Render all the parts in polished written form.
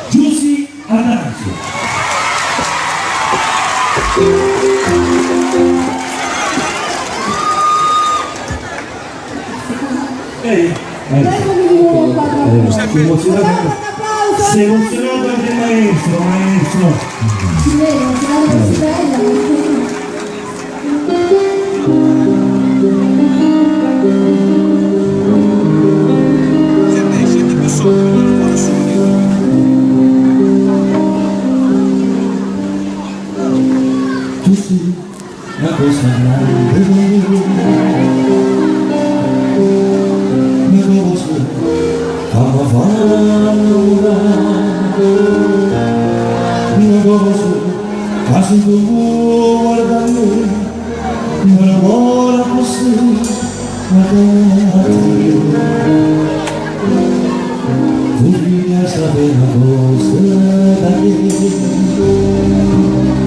Giussi Atanasio. Si è emozionato anche il maestro. Si vede, si bella. Scendi più sotto, fuori subito. Tu sei la cosa grande, mi cosa ama fare, mi cosa quasi tu guardare, ma ora così guardare. Voglio sapere una cosa da te,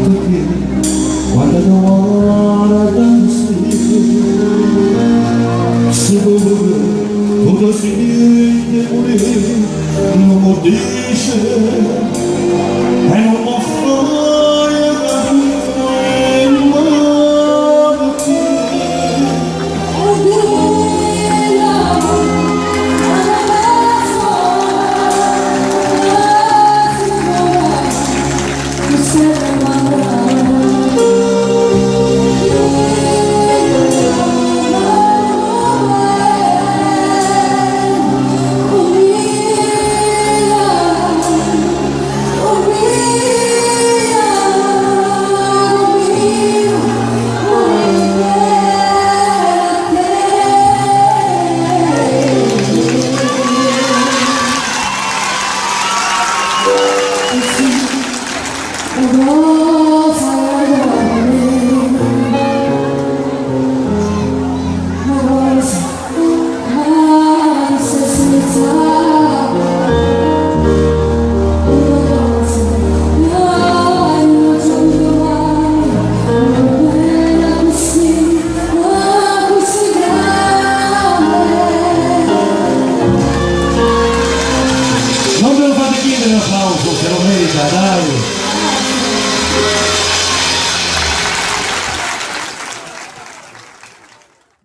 perché quando ti guardo sicuro tutto si viene morire, non mi dice e non mi fai capire mai più. Non ve lo fate chiedere l'applauso, se lo merita, dai!